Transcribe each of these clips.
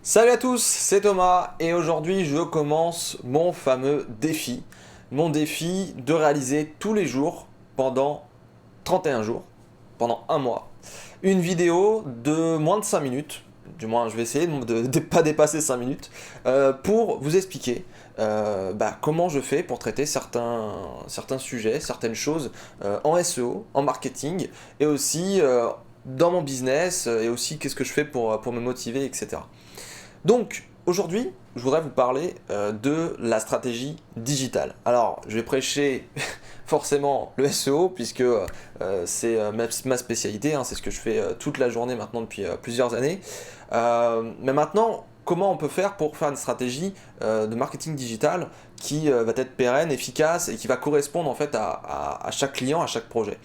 Salut à tous, c'est Thomas et aujourd'hui je commence mon fameux défi. Mon défi de réaliser tous les jours pendant 31 jours, pendant un mois, une vidéo de moins de 5 minutes, du moins je vais essayer de pas dépasser 5 minutes, pour vous expliquer comment je fais pour traiter certains sujets, certaines choses en SEO, en marketing et aussi dans mon business et aussi qu'est-ce que je fais pour me motiver, etc. Donc, aujourd'hui, je voudrais vous parler de la stratégie digitale. Alors, je vais prêcher forcément le SEO, puisque c'est ma spécialité, hein, c'est ce que je fais toute la journée maintenant depuis plusieurs années. Mais maintenant, comment on peut faire pour faire une stratégie de marketing digital qui va être pérenne, efficace et qui va correspondre en fait à chaque client, à chaque projet.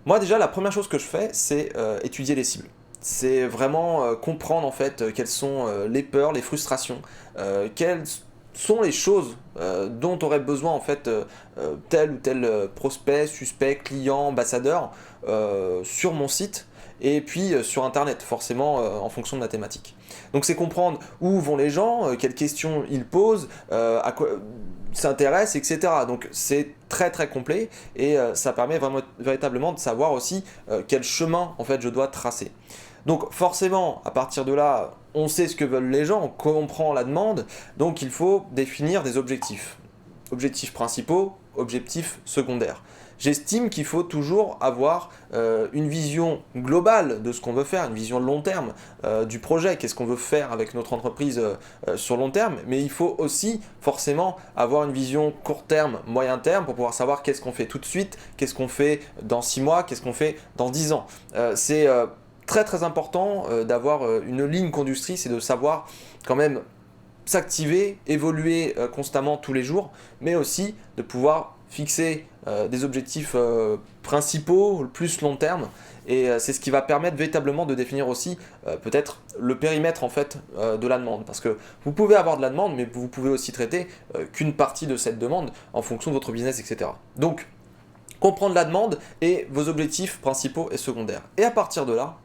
Moi déjà, la première chose que je fais, c'est étudier les cibles. C'est vraiment comprendre en fait quelles sont les peurs, les frustrations, quelles sont les choses dont aurait besoin en fait tel ou tel prospect, suspect, client, ambassadeur sur mon site et puis sur internet forcément en fonction de la thématique. Donc c'est comprendre où vont les gens, quelles questions ils posent, à quoi s'intéressent, etc. Donc c'est très très complet et ça permet vraiment véritablement de savoir aussi quel chemin en fait je dois tracer. Donc forcément, à partir de là, on sait ce que veulent les gens, on comprend la demande, donc il faut définir des objectifs. Objectifs principaux, objectifs secondaires. J'estime qu'il faut toujours avoir une vision globale de ce qu'on veut faire, une vision long terme du projet, qu'est-ce qu'on veut faire avec notre entreprise sur long terme, mais il faut aussi forcément avoir une vision court terme, moyen terme, pour pouvoir savoir qu'est-ce qu'on fait tout de suite, qu'est-ce qu'on fait dans 6 mois, qu'est-ce qu'on fait dans 10 ans. C'est très très important d'avoir une ligne conductrice et de savoir quand même s'activer, évoluer constamment tous les jours, mais aussi de pouvoir fixer des objectifs principaux, plus long terme, et c'est ce qui va permettre véritablement de définir aussi peut-être le périmètre en fait de la demande, parce que vous pouvez avoir de la demande, mais vous pouvez aussi traiter qu'une partie de cette demande en fonction de votre business, etc. Donc, comprendre la demande et vos objectifs principaux et secondaires. Et à partir de là,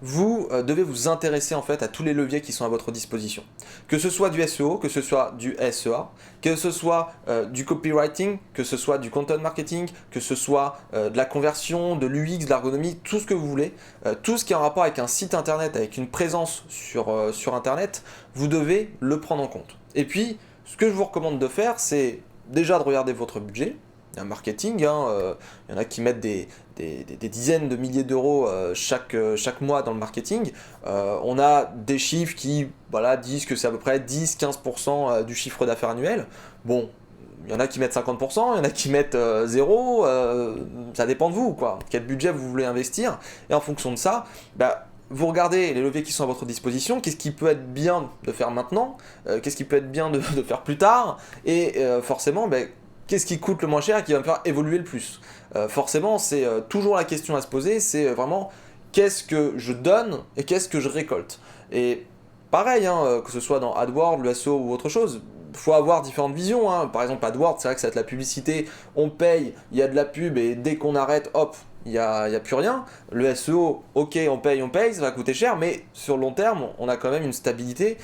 vous devez vous intéresser en fait à tous les leviers qui sont à votre disposition. Que ce soit du SEO, que ce soit du SEA, que ce soit du copywriting, que ce soit du content marketing, que ce soit de la conversion, de l'UX, de l'ergonomie, tout ce que vous voulez, tout ce qui est en rapport avec un site internet, avec une présence sur internet, vous devez le prendre en compte. Et puis, ce que je vous recommande de faire, c'est déjà de regarder votre budget, un marketing, hein, y en a qui mettent des dizaines de milliers d'euros chaque mois dans le marketing. On a des chiffres qui disent que c'est à peu près 10-15% du chiffre d'affaires annuel. Bon, il y en a qui mettent 50%, il y en a qui mettent 0, ça dépend de vous, quoi. Quel budget vous voulez investir, et en fonction de ça, vous regardez les leviers qui sont à votre disposition, qu'est-ce qui peut être bien de faire maintenant, qu'est-ce qui peut être bien de faire plus tard, et forcément, qu'est-ce qui coûte le moins cher et qui va me faire évoluer le plus. Forcément, c'est toujours la question à se poser, c'est vraiment qu'est-ce que je donne et qu'est-ce que je récolte. Et pareil, hein, que ce soit dans AdWords, le SEO ou autre chose, il faut avoir différentes visions. Hein. Par exemple, AdWords, c'est vrai que ça va être la publicité, on paye, il y a de la pub et dès qu'on arrête, hop, il n'y a plus rien. Le SEO, ok, on paye, ça va coûter cher, mais sur le long terme, on a quand même une stabilité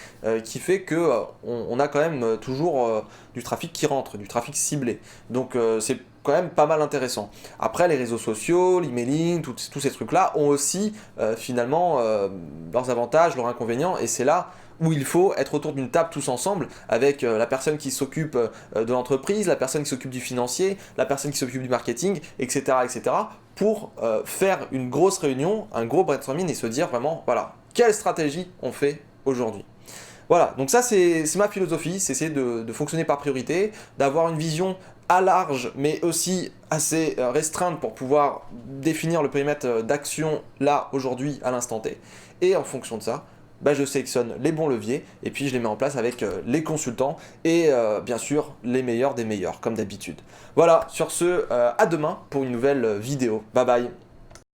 qui fait que on a quand même toujours du trafic qui rentre, du trafic ciblé. Donc c'est quand même pas mal intéressant. Après, les réseaux sociaux, l'emailing, tous ces trucs-là ont aussi finalement leurs avantages, leurs inconvénients, et c'est là où il faut être autour d'une table tous ensemble avec la personne qui s'occupe de l'entreprise, la personne qui s'occupe du financier, la personne qui s'occupe du marketing, etc., etc., pour faire une grosse réunion, un gros brainstorming et se dire vraiment, voilà, quelle stratégie on fait aujourd'hui. Voilà, donc ça c'est ma philosophie, c'est essayer de fonctionner par priorité, d'avoir une vision à large mais aussi assez restreinte pour pouvoir définir le périmètre d'action là, aujourd'hui, à l'instant T. Et en fonction de ça, je sélectionne les bons leviers et puis je les mets en place avec les consultants et bien sûr les meilleurs des meilleurs comme d'habitude. Voilà, sur ce, à demain pour une nouvelle vidéo. Bye bye.